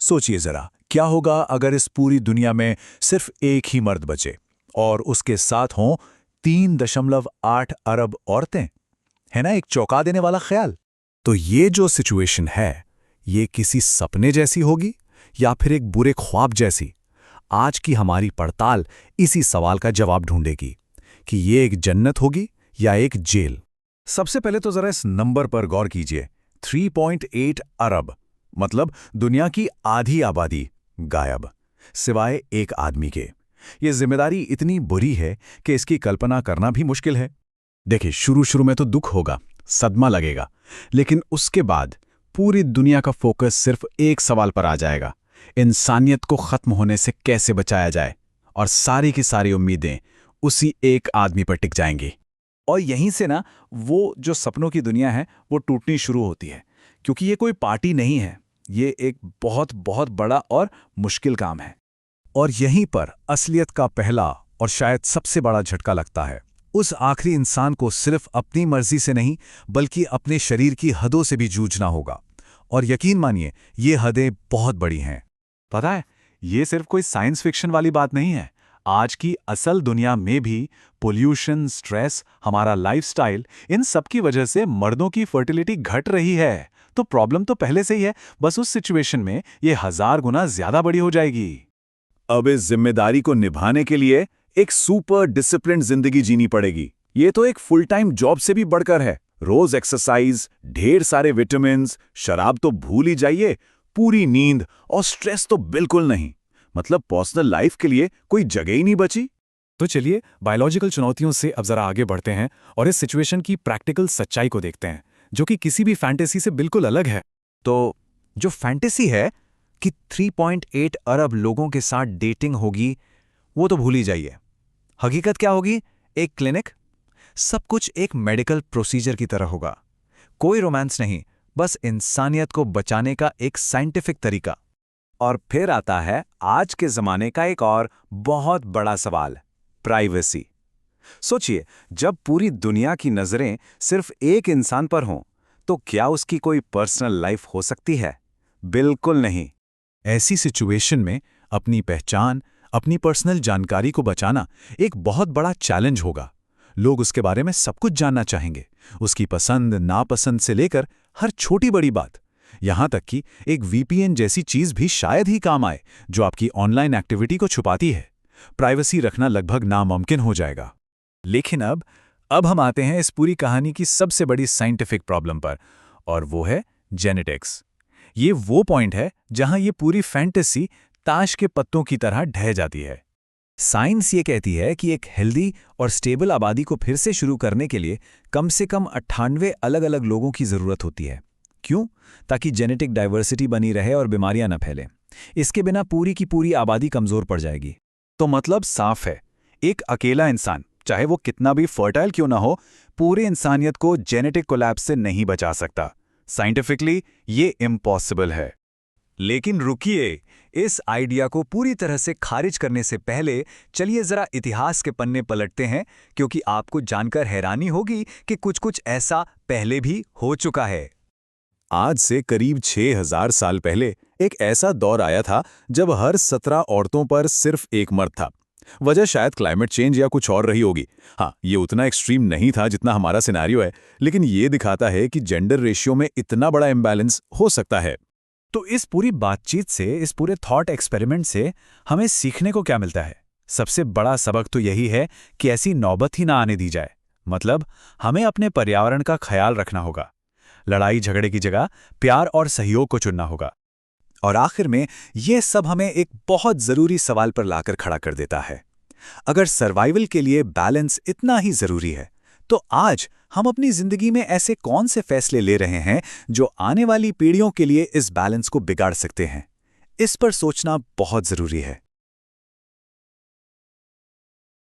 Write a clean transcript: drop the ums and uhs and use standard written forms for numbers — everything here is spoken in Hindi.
सोचिए जरा, क्या होगा अगर इस पूरी दुनिया में सिर्फ एक ही मर्द बचे और उसके साथ हों 3.8 अरब औरतें। है ना एक चौंका देने वाला ख्याल। तो ये जो सिचुएशन है, ये किसी सपने जैसी होगी या फिर एक बुरे ख्वाब जैसी? आज की हमारी पड़ताल इसी सवाल का जवाब ढूंढेगी कि ये एक जन्नत होगी या एक जेल। सबसे पहले तो जरा इस नंबर पर गौर कीजिए। 3.8 अरब मतलब दुनिया की आधी आबादी गायब, सिवाय एक आदमी के। ये जिम्मेदारी इतनी बुरी है कि इसकी कल्पना करना भी मुश्किल है। देखिए, शुरू में तो दुख होगा, सदमा लगेगा, लेकिन उसके बाद पूरी दुनिया का फोकस सिर्फ एक सवाल पर आ जाएगा: इंसानियत को खत्म होने से कैसे बचाया जाए। और सारी की सारी उम्मीदें उसी एक आदमी पर टिक जाएंगी। और यहीं से ना वो जो सपनों की दुनिया है वो टूटनी शुरू होती है, क्योंकि ये कोई पार्टी नहीं है, ये एक बहुत बहुत बड़ा और मुश्किल काम है। और यहीं पर असलियत का पहला और शायद सबसे बड़ा झटका लगता है। उस आखिरी इंसान को सिर्फ अपनी मर्जी से नहीं, बल्कि अपने शरीर की हदों से भी जूझना होगा। और यकीन मानिए, ये हदें बहुत बड़ी हैं। पता है, ये सिर्फ कोई साइंस फिक्शन वाली बात नहीं है। आज की असल दुनिया में भी पोल्यूशन, स्ट्रेस, हमारा लाइफस्टाइल, इन सब की वजह से मर्दों की फर्टिलिटी घट रही है। तो प्रॉब्लम तो पहले से ही है, बस उस सिचुएशन में ये 1000 गुना ज्यादा बड़ी हो जाएगी। अब इस जिम्मेदारी को निभाने के लिए एक सुपर डिसिप्लिन्ड जिंदगी जीनी पड़ेगी। ये तो एक फुल टाइम जॉब से भी बढ़कर है। रोज एक्सरसाइज, ढेर सारे विटामिन, शराब तो भूल ही जाइए, पूरी नींद और स्ट्रेस तो बिल्कुल नहीं। मतलब पर्सनल लाइफ के लिए कोई जगह ही नहीं बची। तो चलिए बायोलॉजिकल चुनौतियों से अब जरा आगे बढ़ते हैं और इस सिचुएशन की प्रैक्टिकल सच्चाई को देखते हैं, जो कि किसी भी फैंटेसी से बिल्कुल अलग है। तो जो फैंटेसी है कि 3.8 अरब लोगों के साथ डेटिंग होगी, वो तो भूल ही जाइए। हकीकत क्या होगी? एक क्लिनिक, सब कुछ एक मेडिकल प्रोसीजर की तरह होगा। कोई रोमांस नहीं, बस इंसानियत को बचाने का एक साइंटिफिक तरीका। और फिर आता है आज के जमाने का एक और बहुत बड़ा सवाल, प्राइवेसी। सोचिए, जब पूरी दुनिया की नजरें सिर्फ एक इंसान पर हों, तो क्या उसकी कोई पर्सनल लाइफ हो सकती है? बिल्कुल नहीं। ऐसी सिचुएशन में अपनी पहचान, अपनी पर्सनल जानकारी को बचाना एक बहुत बड़ा चैलेंज होगा। लोग उसके बारे में सब कुछ जानना चाहेंगे, उसकी पसंद नापसंद से लेकर हर छोटी बड़ी बात। यहां तक कि एक वीपीएन जैसी चीज भी शायद ही काम आए, जो आपकी ऑनलाइन एक्टिविटी को छुपाती है। प्राइवेसी रखना लगभग नामुमकिन हो जाएगा। लेकिन अब हम आते हैं इस पूरी कहानी की सबसे बड़ी साइंटिफिक प्रॉब्लम पर, और वो है जेनेटिक्स। ये वो पॉइंट है जहां ये पूरी फैंटेसी ताश के पत्तों की तरह ढह जाती है। साइंस ये कहती है कि एक हेल्दी और स्टेबल आबादी को फिर से शुरू करने के लिए कम से कम 98 अलग अलग लोगों की जरूरत होती है। क्यों? ताकि जेनेटिक डाइवर्सिटी बनी रहे और बीमारियां न फैलें। इसके बिना पूरी की पूरी आबादी कमजोर पड़ जाएगी। तो मतलब साफ है, एक अकेला इंसान, चाहे वो कितना भी फर्टाइल क्यों ना हो, पूरे इंसानियत को जेनेटिक कोलैप्स से नहीं बचा सकता। साइंटिफिकली ये इम्पॉसिबल है। लेकिन रुकिए, इस आइडिया को पूरी तरह से खारिज करने से पहले चलिए जरा इतिहास के पन्ने पलटते हैं, क्योंकि आपको जानकर हैरानी होगी कि कुछ ऐसा पहले भी हो चुका है। आज से करीब 6000 साल पहले एक ऐसा दौर आया था जब हर 17 औरतों पर सिर्फ एक मर्द था। वजह शायद क्लाइमेट चेंज या कुछ और रही होगी। हाँ, ये उतना एक्सट्रीम नहीं था जितना हमारा सिनेरियो है, लेकिन ये दिखाता है कि जेंडर रेशियो में इतना बड़ा इम्बैलेंस हो सकता है। तो इस पूरी बातचीत से, इस पूरे थॉट एक्सपेरिमेंट से हमें सीखने को क्या मिलता है? सबसे बड़ा सबक तो यही है कि ऐसी नौबत ही ना आने दी जाए। मतलब हमें अपने पर्यावरण का ख्याल रखना होगा, लड़ाई झगड़े की जगह प्यार और सहयोग को चुनना होगा। और आखिर में यह सब हमें एक बहुत जरूरी सवाल पर लाकर खड़ा कर देता है। अगर सर्वाइवल के लिए बैलेंस इतना ही जरूरी है, तो आज हम अपनी जिंदगी में ऐसे कौन से फैसले ले रहे हैं जो आने वाली पीढ़ियों के लिए इस बैलेंस को बिगाड़ सकते हैं? इस पर सोचना बहुत जरूरी है।